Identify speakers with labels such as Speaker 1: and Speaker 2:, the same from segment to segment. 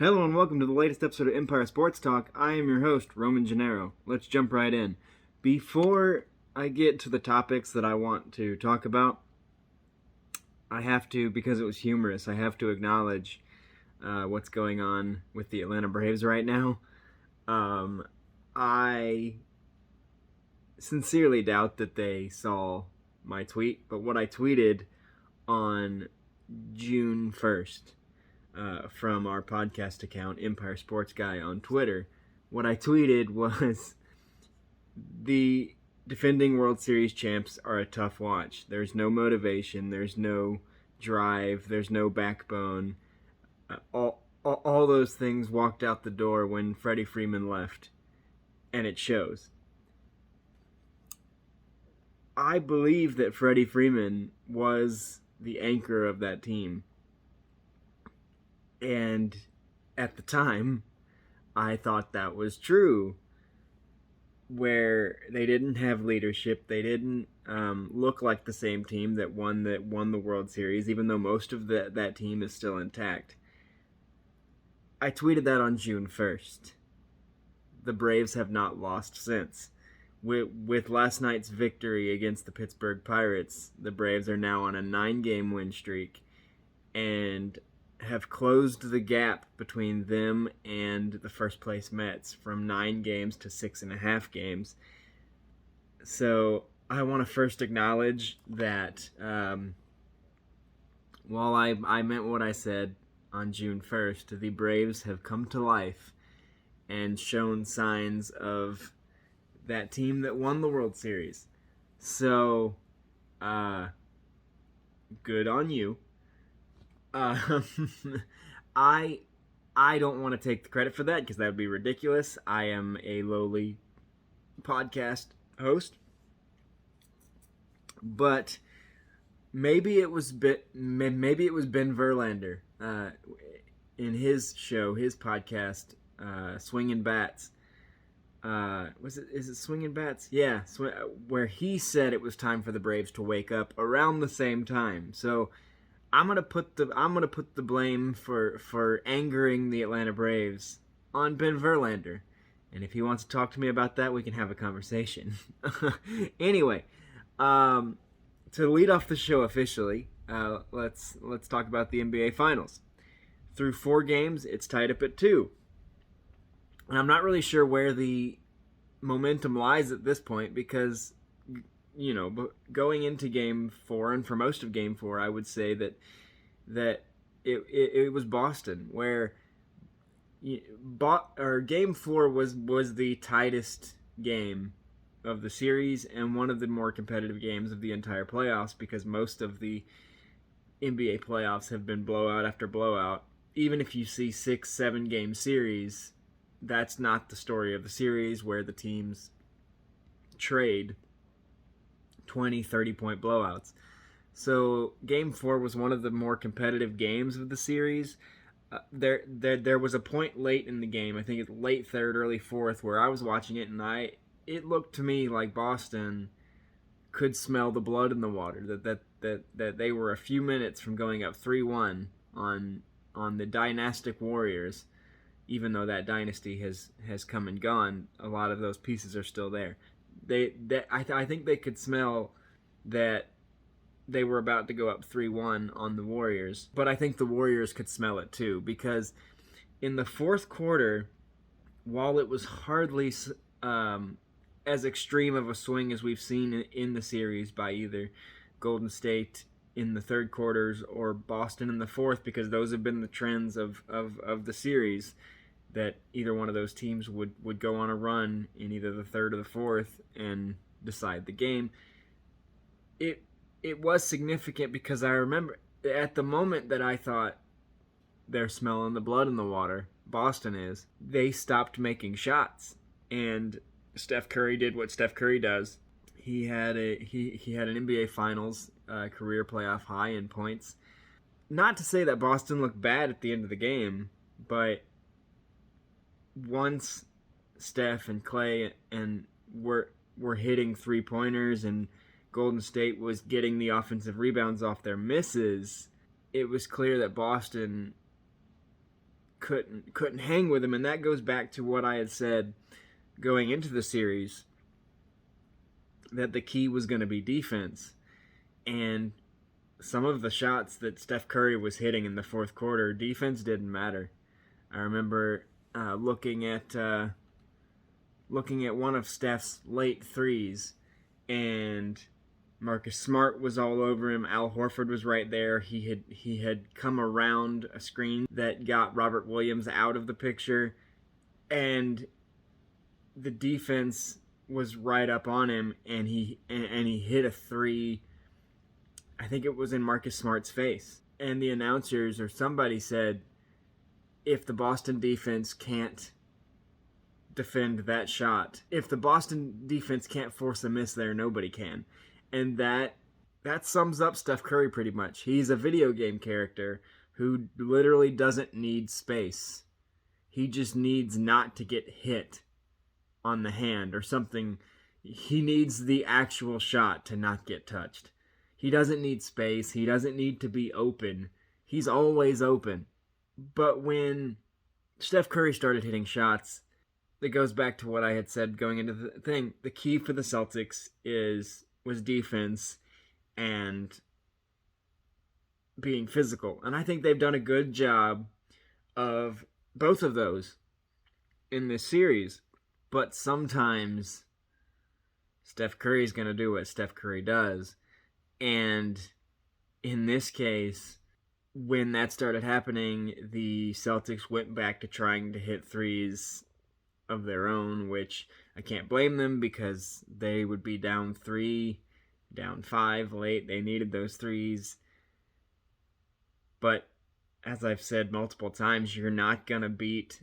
Speaker 1: Hello and welcome to the latest episode of Empire Sports Talk. I am your host, Roman Gennaro. Let's jump right in. Before I get to the topics that I want to talk about, I have to, because it was humorous, I have to acknowledge what's going on with the Atlanta Braves right now. I sincerely doubt that they saw my tweet, but what I tweeted on June 1st, from our podcast account, Empire Sports Guy on Twitter. What I tweeted was, the defending World Series champs are a tough watch. There's no motivation, there's no drive, there's no backbone. All those things walked out the door when Freddie Freeman left, and it shows. I believe that Freddie Freeman was the anchor of that team. And at the time, I thought that was true, where they didn't have leadership. They didn't look like the same team that won the World Series, even though most of that team is still intact. I tweeted that on June 1st. The Braves have not lost since. With last night's victory against the Pittsburgh Pirates, the Braves are now on a 9-game win streak and have closed the gap between them and the first place Mets from 9 games to 6.5 games. So I want to first acknowledge that while I meant what I said on June 1st, the Braves have come to life and shown signs of that team that won the World Series. So, good on you. I don't want to take the credit for that because that would be ridiculous. I am a lowly podcast host, but maybe it was Ben Verlander in his show, his podcast, Swinging Bats. Is it Swinging Bats? Yeah, where he said it was time for the Braves to wake up around the same time. So I'm gonna put the blame for angering the Atlanta Braves on Ben Verlander, and if he wants to talk to me about that, we can have a conversation. Anyway, to lead off the show officially, let's talk about the NBA Finals. Through 4 games, it's tied up at 2, and I'm not really sure where the momentum lies at this point because, going into Game 4 and for most of Game 4, I would say that it was Boston, where Game 4 was the tightest game of the series and one of the more competitive games of the entire playoffs, because most of the NBA playoffs have been blowout after blowout. Even if you see 6-7 game series, that's not the story of the series, where the teams trade 20, 30-point blowouts. So Game 4 was one of the more competitive games of the series. There was a point late in the game, I think it's late third, early fourth, where I was watching it, and it looked to me like Boston could smell the blood in the water, that they were a few minutes from going up 3-1 on the dynastic Warriors. Even though that dynasty has come and gone, a lot of those pieces are still there. I think they could smell that they were about to go up 3-1 on the Warriors, but I think the Warriors could smell it too, because in the fourth quarter, while it was hardly as extreme of a swing as we've seen in the series by either Golden State in the third quarters or Boston in the fourth, because those have been the trends of the series, that either one of those teams would go on a run in either the third or the fourth and decide the game. It was significant because I remember at the moment that I thought they're smelling the blood in the water, Boston is, they stopped making shots, and Steph Curry did what Steph Curry does. He had an NBA Finals career playoff high in points. Not to say that Boston looked bad at the end of the game, but once Steph and Clay and were hitting 3-pointers and Golden State was getting the offensive rebounds off their misses, it was clear that Boston couldn't hang with him, and that goes back to what I had said going into the series, that the key was going to be defense. And some of the shots that Steph Curry was hitting in the fourth quarter, defense didn't matter. I remember looking at one of Steph's late threes, and Marcus Smart was all over him. Al Horford was right there. He had come around a screen that got Robert Williams out of the picture, and the defense was right up on him, and he hit a three. I think it was in Marcus Smart's face. And the announcers or somebody said, if the Boston defense can't defend that shot, if the Boston defense can't force a miss there, nobody can. And that sums up Steph Curry pretty much. He's a video game character who literally doesn't need space. He just needs not to get hit on the hand or something. He needs the actual shot to not get touched. He doesn't need space. He doesn't need to be open. He's always open. But when Steph Curry started hitting shots, it goes back to what I had said going into the thing. The key for the Celtics was defense and being physical. And I think they've done a good job of both of those in this series. But sometimes Steph Curry's going to do what Steph Curry does. And in this case, when that started happening, the Celtics went back to trying to hit threes of their own, which I can't blame them because they would be down 3, down 5 late. They needed those threes. But as I've said multiple times, you're not going to beat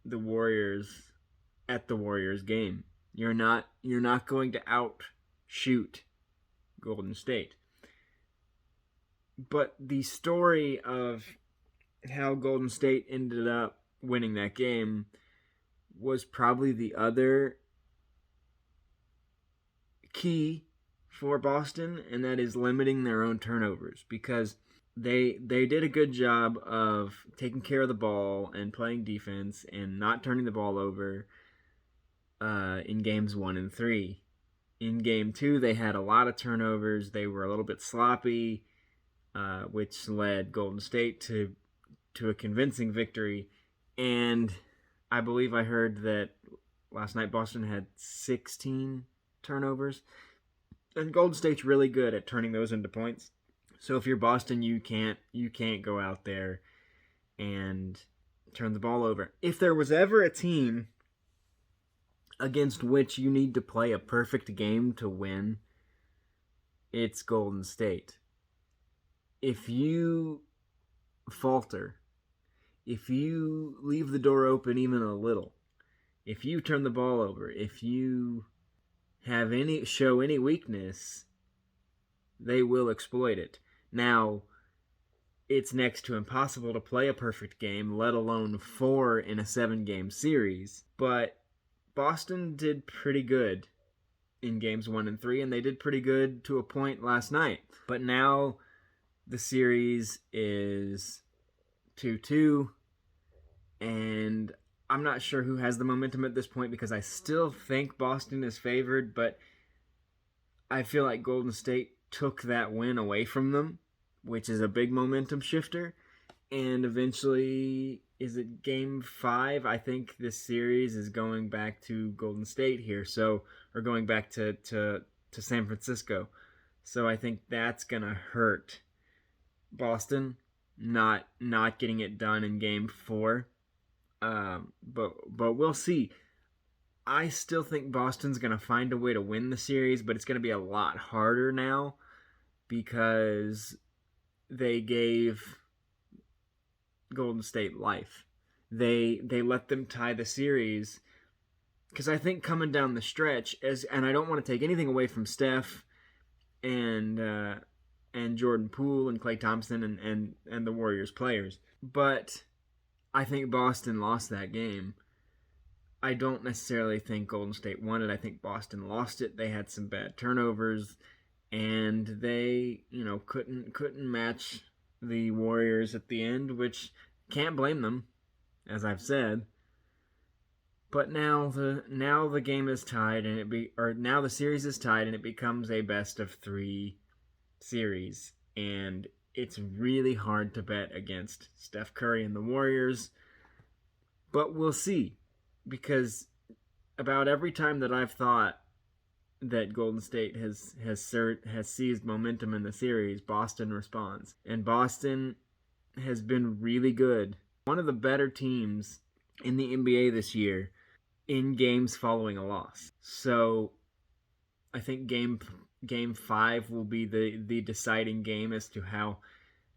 Speaker 1: the Warriors at the Warriors game. You're not going to outshoot Golden State. But the story of how Golden State ended up winning that game was probably the other key for Boston, and that is limiting their own turnovers, because they did a good job of taking care of the ball and playing defense and not turning the ball over in games 1 and 3. In game 2, they had a lot of turnovers. They were a little bit sloppy, which led Golden State to a convincing victory. And I believe I heard that last night Boston had 16 turnovers. And Golden State's really good at turning those into points. So if you're Boston, you can't go out there and turn the ball over. If there was ever a team against which you need to play a perfect game to win, it's Golden State. If you falter, if you leave the door open even a little, if you turn the ball over, if you show any weakness, they will exploit it. Now, it's next to impossible to play a perfect game, let alone 4 in a 7-game series, but Boston did pretty good in games 1 and 3, and they did pretty good to a point last night. But now the series is 2-2, and I'm not sure who has the momentum at this point, because I still think Boston is favored, but I feel like Golden State took that win away from them, which is a big momentum shifter. And eventually, is it game 5? I think this series is going back to Golden State here, or going back to San Francisco. So I think that's gonna hurt Boston, not getting it done in game 4. But we'll see. I still think Boston's gonna find a way to win the series, but it's gonna be a lot harder now because they gave Golden State life. They let them tie the series, because I think coming down the stretch, and I don't want to take anything away from Steph and Jordan Poole and Klay Thompson and the Warriors players, but I think Boston lost that game. I don't necessarily think Golden State won it. I think Boston lost it. They had some bad turnovers, and they, couldn't match the Warriors at the end, which can't blame them. as I've said. But now the game is tied, and now the series is tied, and it becomes a best of 3 series, and it's really hard to bet against Steph Curry and the Warriors. But we'll see, because about every time that I've thought that Golden State has seized momentum in the series, Boston responds, and Boston has been really good. One of the better teams in the NBA this year in games following a loss. So I think game 5 will be the deciding game as to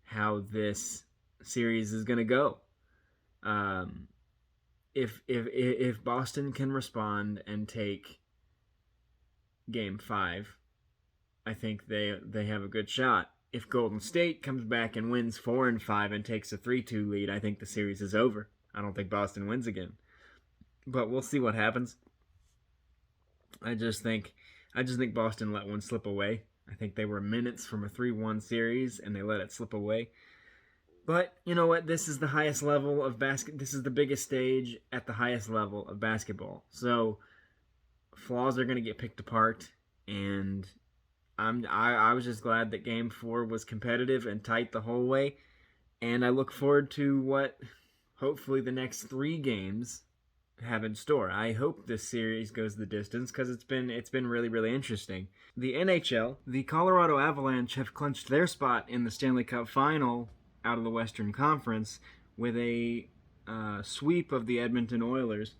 Speaker 1: how this series is going to go. If Boston can respond and take game 5, I think they have a good shot. If Golden State comes back and wins 4 and 5 and takes a 3-2 lead, I think the series is over. I don't think Boston wins again. But we'll see what happens. I just think Boston let one slip away. I think they were minutes from a 3-1 series, and they let it slip away. But you know what? This is the highest level of This is the biggest stage at the highest level of basketball. So flaws are going to get picked apart, and I was just glad that Game 4 was competitive and tight the whole way. And I look forward to what hopefully the next 3 games have in store. I hope this series goes the distance because it's been really, really interesting. The NHL, the Colorado Avalanche have clinched their spot in the Stanley Cup Final out of the Western Conference with a sweep of the Edmonton Oilers.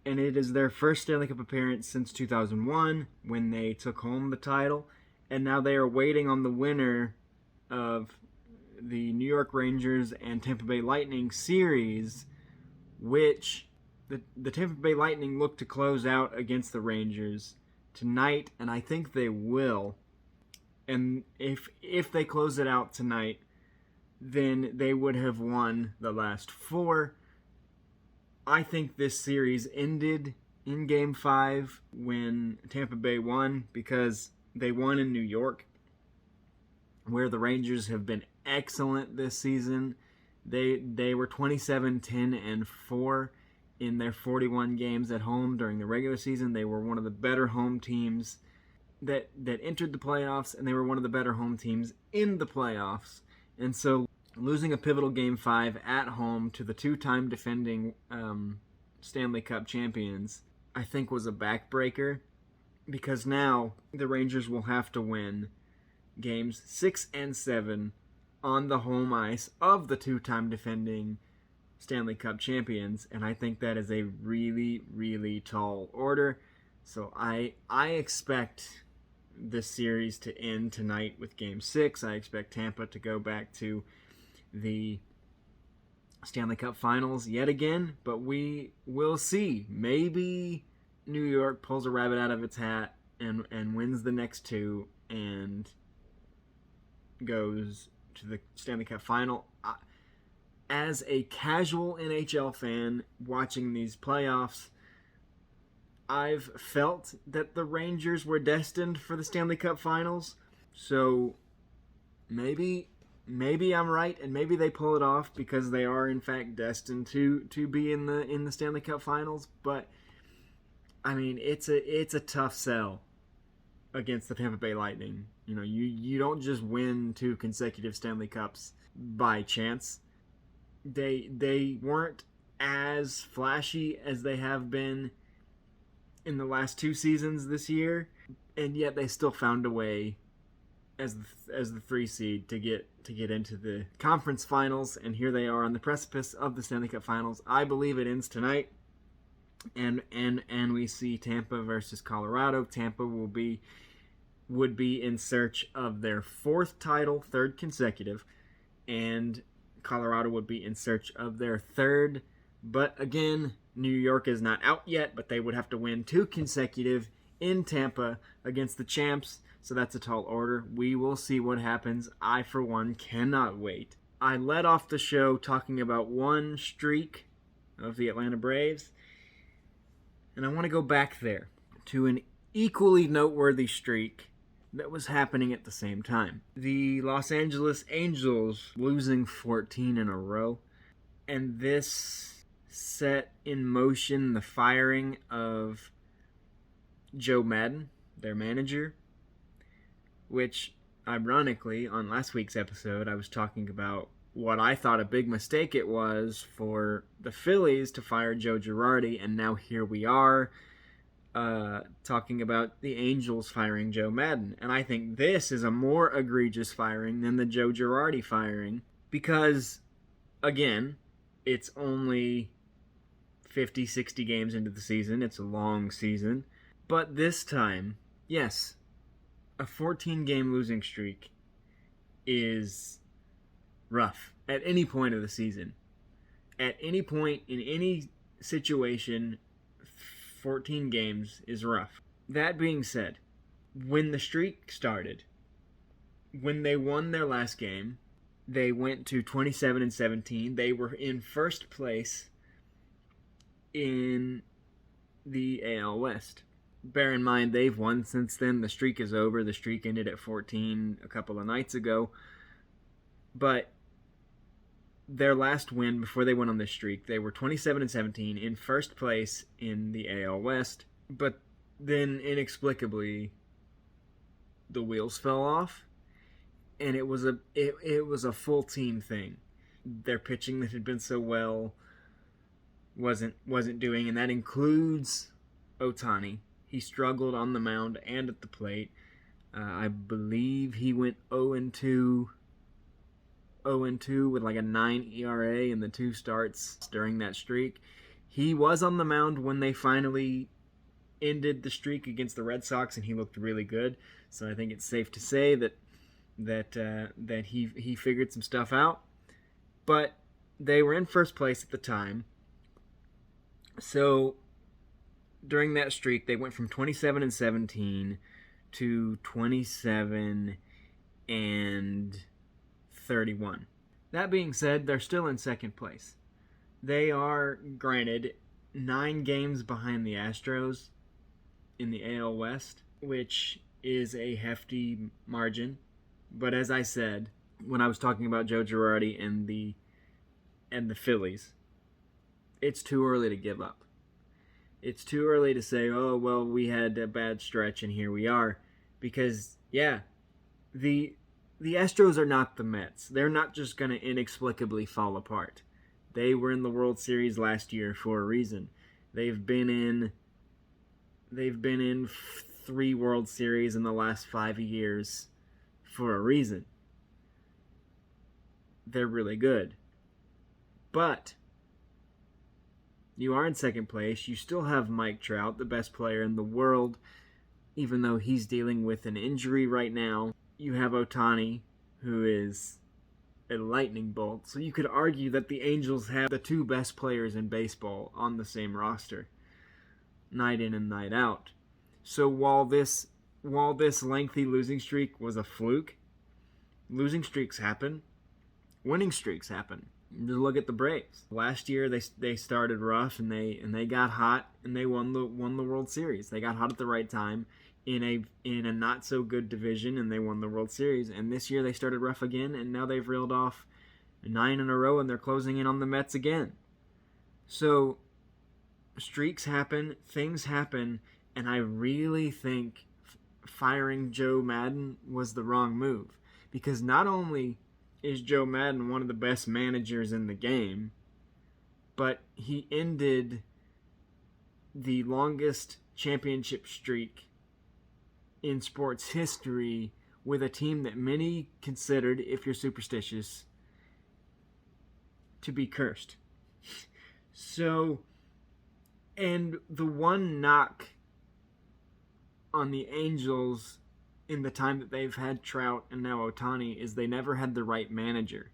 Speaker 1: And it is their first Stanley Cup appearance since 2001 when they took home the title. And now they are waiting on the winner of the New York Rangers and Tampa Bay Lightning series, which the Tampa Bay Lightning look to close out against the Rangers tonight, and I think they will. And if they close it out tonight, then they would have won the last 4. I think this series ended in Game 5 when Tampa Bay won, because they won in New York, where the Rangers have been excellent this season. They were 27-10-4 in their 41 games at home during the regular season. They were one of the better home teams that entered the playoffs, and they were one of the better home teams in the playoffs. And so losing a pivotal Game 5 at home to the 2-time defending Stanley Cup champions, I think was a backbreaker, because now the Rangers will have to win Games 6 and 7 on the home ice of the 2-time defending Stanley Cup champions, and I think that is a really, really tall order. So I expect this series to end tonight with Game 6. I expect Tampa to go back to the Stanley Cup Finals yet again, but we will see. Maybe New York pulls a rabbit out of its hat and wins the next 2 and goes to the Stanley Cup Final. As a casual NHL fan watching these playoffs, I've felt that the Rangers were destined for the Stanley Cup Finals. So maybe I'm right, and maybe they pull it off because they are in fact destined to be in the Stanley Cup Finals. But I mean, it's a tough sell against the Tampa Bay Lightning. You know, you don't just win 2 consecutive Stanley Cups by chance. They weren't as flashy as they have been in the last 2 seasons this year, and yet they still found a way as the 3 seed to get into the conference finals, and here they are on the precipice of the Stanley Cup Finals. I believe it ends tonight, and we see Tampa versus Colorado. Tampa would be in search of their 4th title, 3rd consecutive, and Colorado would be in search of their 3rd. But again, New York is not out yet, but they would have to win 2 consecutive in Tampa against the champs, so that's a tall order. We will see what happens. I, for one, cannot wait. I led off the show talking about one streak of the Atlanta Braves, and I want to go back there to an equally noteworthy streak that was happening at the same time. The Los Angeles Angels losing 14 in a row. And this set in motion the firing of Joe Maddon, their manager, which, ironically, on last week's episode, I was talking about what I thought a big mistake it was for the Phillies to fire Joe Girardi, and now here we are talking about the Angels firing Joe Maddon. And I think this is a more egregious firing than the Joe Girardi firing because, again, it's only 50, 60 games into the season. It's a long season. But this time, yes, a 14-game losing streak is rough at any point of the season. At any point in any situation, 14 games is rough. That being said, when the streak started, when they won their last game, they went to 27-17. They were in first place in the AL West. Bear in mind, they've won since then. The streak is over. The streak ended at 14 a couple of nights ago. But their last win before they went on this streak, they were 27-17 in first place in the AL West. But then, inexplicably, the wheels fell off. And it was a full team thing. Their pitching that had been so well wasn't doing, and that includes Ohtani. He struggled on the mound and at the plate. I believe he went 0-2 with like a 9 ERA in the 2 starts during that streak. He was on the mound when they finally ended the streak against the Red Sox, and he looked really good. So I think it's safe to say that he figured some stuff out. But they were in first place at the time. So during that streak, they went from 27-17 to 27-31. That being said, they're still in second place. They are, granted, 9 games behind the Astros in the AL West, which is a hefty margin. But as I said, when I was talking about Joe Girardi and the Phillies, it's too early to give up. It's too early to say, oh, well, we had a bad stretch and here we are. Because, yeah, the Astros are not the Mets. They're not just going to inexplicably fall apart. They were in the World Series last year for a reason. They've been in 3 World Series in the last 5 years for a reason. They're really good. But you are in second place. You still have Mike Trout, the best player in the world, even though he's dealing with an injury right now. You have Ohtani, who is a lightning bolt. So you could argue that the Angels have the 2 best players in baseball on the same roster, night in and night out. So while this lengthy losing streak was a fluke, losing streaks happen. Winning streaks happen. Just look at the Braves. Last year they started rough and they got hot and they won the World Series. They got hot at the right time in a not so good division and they won the World Series. And this year they started rough again and now they've reeled off 9 in a row and they're closing in on the Mets again. So streaks happen, things happen, and I really think firing Joe Maddon was the wrong move, because not only is Joe Maddon one of the best managers in the game, but he ended the longest championship streak in sports history with a team that many considered, if you're superstitious, to be cursed. So, and the one knock on the Angels in the time that they've had Trout and now Ohtani is they never had the right manager.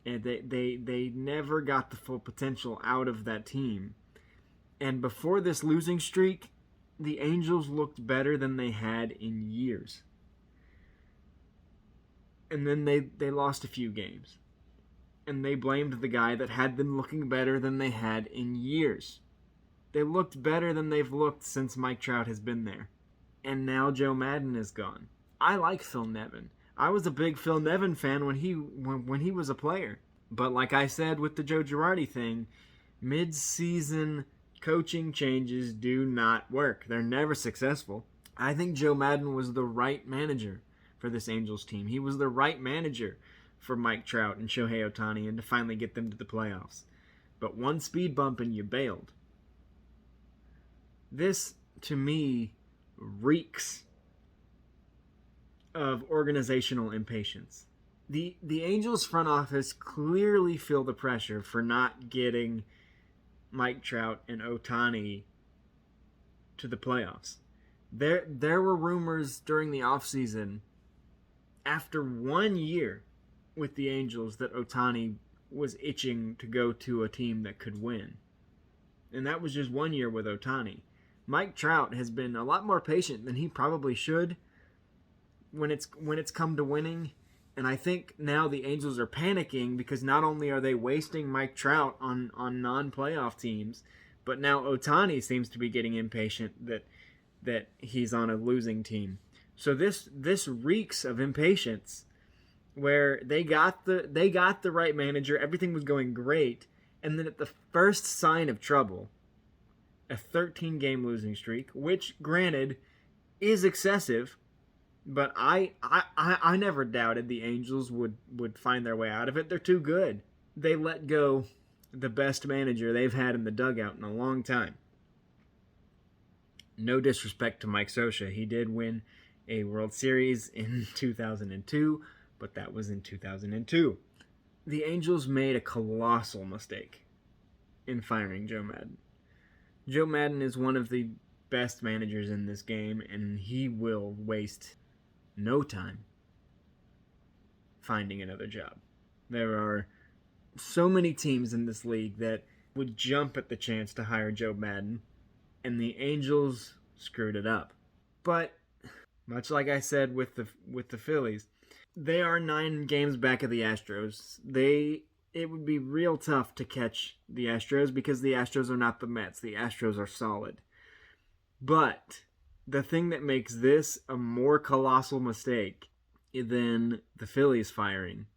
Speaker 1: And they never got the full potential out of that team. And before this losing streak, the Angels looked better than they had in years. And then they lost a few games. And they blamed the guy that had them looking better than they had in years. They looked better than they've looked since Mike Trout has been there. And now Joe Maddon is gone. I like Phil Nevin. I was a big Phil Nevin fan when he was a player. But like I said with the Joe Girardi thing, mid-season coaching changes do not work. They're never successful. I think Joe Madden was the right manager for this Angels team. He was the right manager for Mike Trout and Shohei Ohtani and to finally get them to the playoffs. But one speed bump and you bailed. This, to me, reeks of organizational impatience. The Angels front office clearly feel the pressure for not getting Mike Trout and Ohtani to the playoffs. There were rumors during the offseason after 1 year with the Angels that Ohtani was itching to go to a team that could win. And that was just 1 year with Ohtani. Mike Trout has been a lot more patient than he probably should when it's come to winning. And I think now the Angels are panicking because not only are they wasting Mike Trout on non-playoff teams, but now Ohtani seems to be getting impatient that he's on a losing team. So this reeks of impatience, where they got the right manager, everything was going great, and then at the first sign of trouble, a 13-game losing streak, which granted is excessive, but I never doubted the Angels would find their way out of it. They're too good. They let go the best manager they've had in the dugout in a long time. No disrespect to Mike Scioscia. He did win a World Series in 2002, but that was in 2002. The Angels made a colossal mistake in firing Joe Madden. Joe Madden is one of the best managers in this game, and he will waste no time finding another job. There are so many teams in this league that would jump at the chance to hire Joe Madden, and the Angels screwed it up. But much like I said with the Phillies, they are 9 games back of the Astros. It would be real tough to catch the Astros because the Astros are not the Mets. The Astros are solid. But the thing that makes this a more colossal mistake than the Phillies firing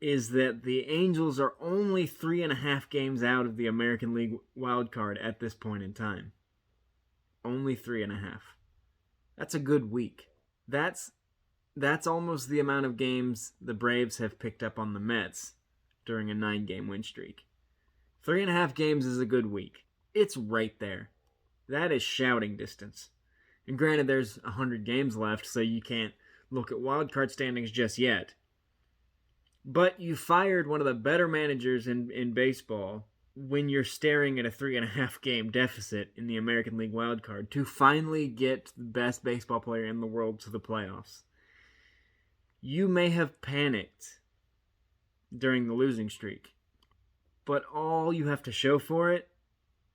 Speaker 1: is that the Angels are only 3.5 games out of the American League wild card at this point in time. Only 3.5. That's a good week. That's almost the amount of games the Braves have picked up on the Mets during a 9-game win streak. 3.5 games is a good week. It's right there. That is shouting distance. And granted, there's 100 games left, so you can't look at wildcard standings just yet. But you fired one of the better managers in baseball when you're staring at a 3.5 game deficit in the American League wildcard to finally get the best baseball player in the world to the playoffs. You may have panicked during the losing streak, but all you have to show for it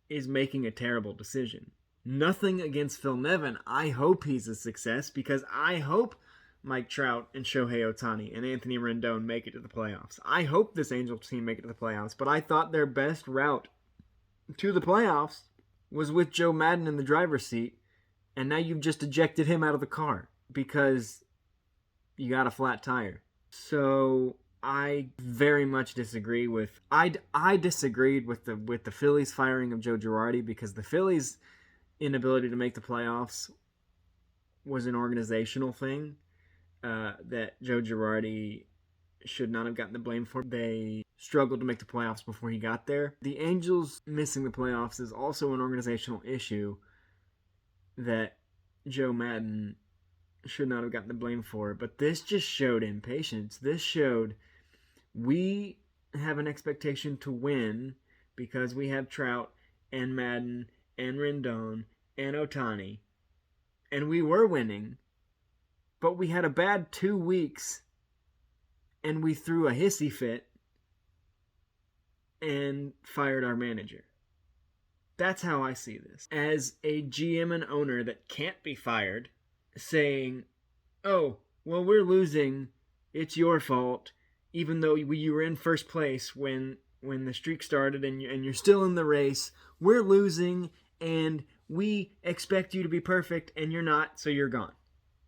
Speaker 1: is making a terrible decision. Nothing against Phil Nevin. I hope he's a success because I hope Mike Trout and Shohei Ohtani and Anthony Rendon make it to the playoffs. I hope this Angels team make it to the playoffs, but I thought their best route to the playoffs was with Joe Madden in the driver's seat, and now you've just ejected him out of the car because you got a flat tire. So I very much disagree with I disagreed with the Phillies firing of Joe Girardi because the Phillies' inability to make the playoffs was an organizational thing that Joe Girardi should not have gotten the blame for. They struggled to make the playoffs before he got there. The Angels missing the playoffs is also an organizational issue that Joe Madden should not have gotten the blame for. But this just showed impatience. This showed we have an expectation to win because we have Trout and Madden and Rendon and Ohtani. And we were winning, but we had a bad 2 weeks and we threw a hissy fit and fired our manager. That's how I see this. As a GM and owner that can't be fired, saying, oh, well, we're losing, it's your fault, even though you were in first place when the streak started and you're still in the race, we're losing and we expect you to be perfect and you're not, so you're gone.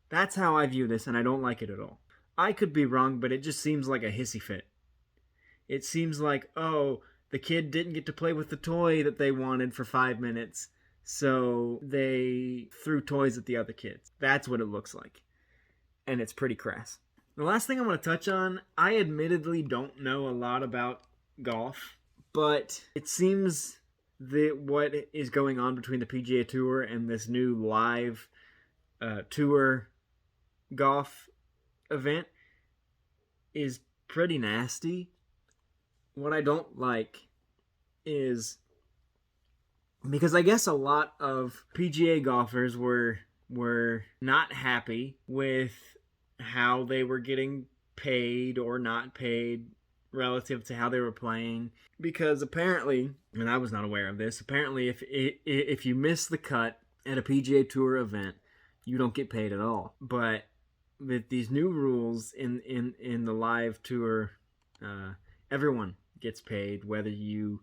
Speaker 1: That's how I view this, and I don't like it at all. I could be wrong, but it just seems like a hissy fit. it seems like, oh, the kid didn't get to play with the toy that they wanted for 5 minutes, so they threw toys at the other kids. That's what it looks like. And it's pretty crass. The last thing I want to touch on, I admittedly don't know a lot about golf, but it seems that what is going on between the PGA Tour and this new live tour golf event is pretty nasty. What I don't like is, because I guess a lot of PGA golfers were not happy with how they were getting paid or not paid relative to how they were playing, because apparently, and I was not aware of this, apparently if you miss the cut at a PGA Tour event, you don't get paid at all. But with these new rules in the live tour, everyone gets paid whether you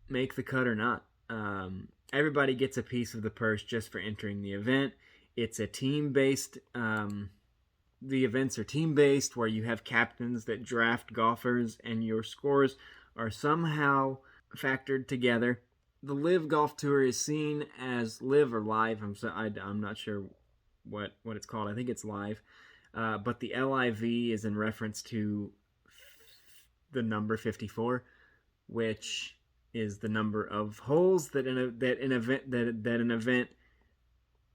Speaker 1: make the cut or not. Everybody gets a piece of the purse just for entering the event. It's a team-based, the events are team-based, where you have captains that draft golfers and your scores are somehow factored together. The LIV Golf Tour is seen as LIV or live. I'm not sure what it's called. I think it's live. But the LIV is in reference to the number 54, which is the number of holes that an event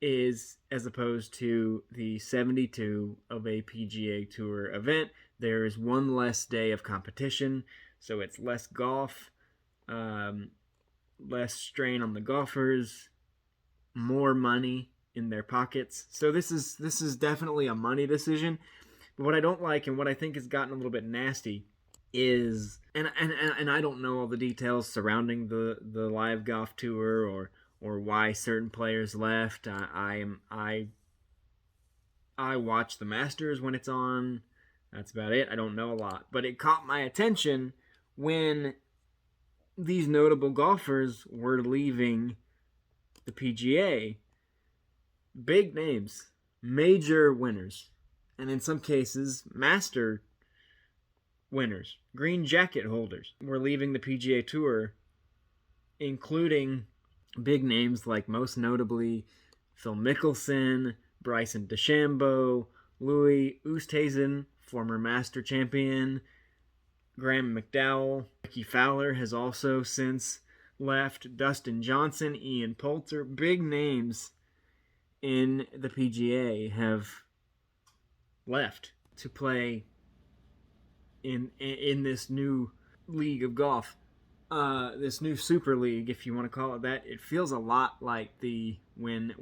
Speaker 1: is, as opposed to the 72 of a PGA Tour event. There is one less day of competition, so it's less golf, less strain on the golfers, more money in their pockets. So this is definitely a money decision. But what I don't like, and what I think has gotten a little bit nasty, is, and I don't know all the details surrounding the live golf tour or why certain players left. I watch the Masters when it's on. That's about it. I don't know a lot, but it caught my attention when these notable golfers were leaving the PGA. Big names, major winners, and in some cases, master winners, green jacket holders, were leaving the PGA Tour, including big names like, most notably, Phil Mickelson, Bryson DeChambeau, Louis Oosthuizen, former Master champion, Graham McDowell. Ricky Fowler has also since left. Dustin Johnson, Ian Poulter, big names in the PGA have left to play in this new league of golf, this new super league, if you want to call it that. It feels a lot like when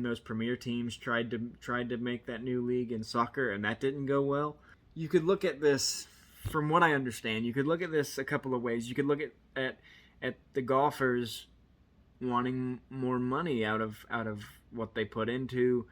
Speaker 1: those premier teams tried to make that new league in soccer, and that didn't go well. You could look at this, from what I understand, you could look at this a couple of ways. You could look at the golfers wanting more money out of what they put into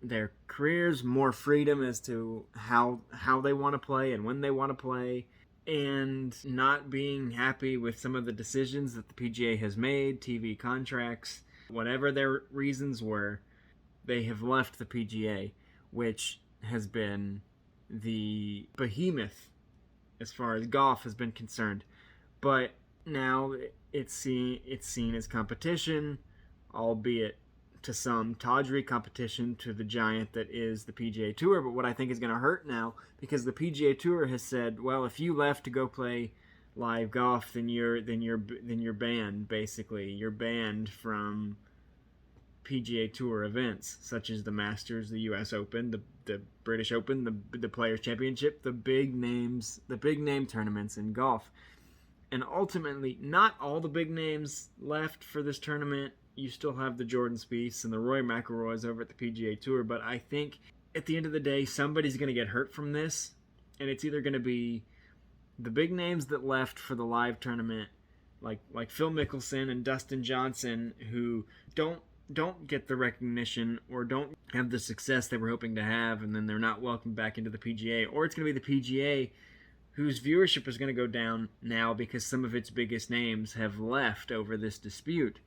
Speaker 1: their careers, more freedom as to how they want to play and when they want to play, and not being happy with some of the decisions that the PGA has made, TV contracts, whatever their reasons were. They have left the PGA, which has been the behemoth as far as golf has been concerned. But now it's seen as competition, albeit to some tawdry competition to the giant that is the PGA Tour. But what I think is going to hurt now, because the PGA Tour has said, well, if you left to go play live golf, then you're banned. Basically, you're banned from PGA Tour events such as the Masters, the U.S. Open, the British Open, the Players Championship, the big name tournaments in golf. And ultimately, not all the big names left for this tournament. You still have the Jordan Spieths and the Rory McIlroys over at the PGA Tour, but I think at the end of the day, somebody's going to get hurt from this, and it's either going to be the big names that left for the live tournament, like Phil Mickelson and Dustin Johnson, who don't get the recognition or don't have the success they were hoping to have, and then they're not welcomed back into the PGA, or it's going to be the PGA whose viewership is going to go down now because some of its biggest names have left over this dispute.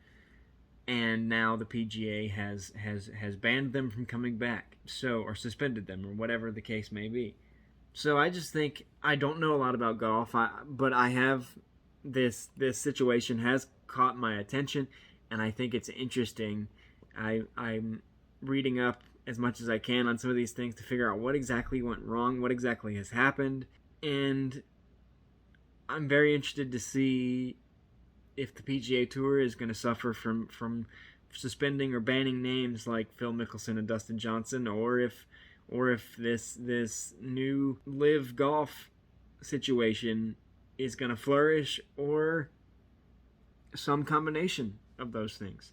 Speaker 1: and now the PGA has banned them from coming back, or suspended them, or whatever the case may be. So I just think, I don't know a lot about golf, but I have this situation has caught my attention, and I think it's interesting. I'm reading up as much as I can on some of these things to figure out what exactly went wrong, what exactly has happened, and I'm very interested to see if the PGA Tour is going to suffer from suspending or banning names like Phil Mickelson and Dustin Johnson, or if this new LIV Golf situation is going to flourish, or some combination of those things.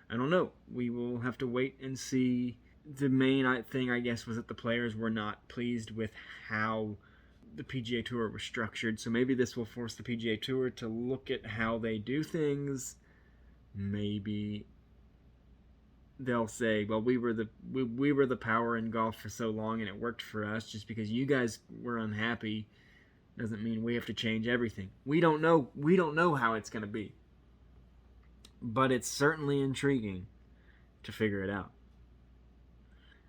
Speaker 1: I don't know. We will have to wait and see. The main thing, I guess, was that the players were not pleased with how the PGA Tour was structured, so maybe this will force the PGA Tour to look at how they do things. Maybe they'll say, well, we were the power in golf for so long and it worked for us. Just because you guys were unhappy doesn't mean we have to change everything. We don't know how it's going to be, but it's certainly intriguing to figure it out.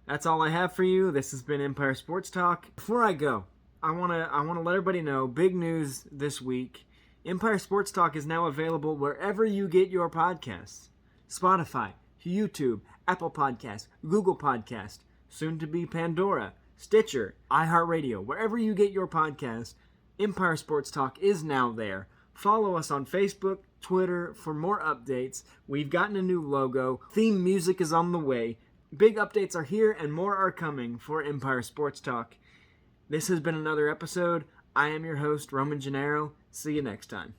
Speaker 1: That's all I have for you. This has been Empire Sports Talk. Before I go, I want to let everybody know, big news this week. Empire Sports Talk is now available wherever you get your podcasts. Spotify, YouTube, Apple Podcasts, Google Podcasts, soon to be Pandora, Stitcher, iHeartRadio. Wherever you get your podcasts, Empire Sports Talk is now there. Follow us on Facebook, Twitter for more updates. We've gotten a new logo. Theme music is on the way. Big updates are here and more are coming for Empire Sports Talk. This has been another episode. I am your host, Roman Gennaro. See you next time.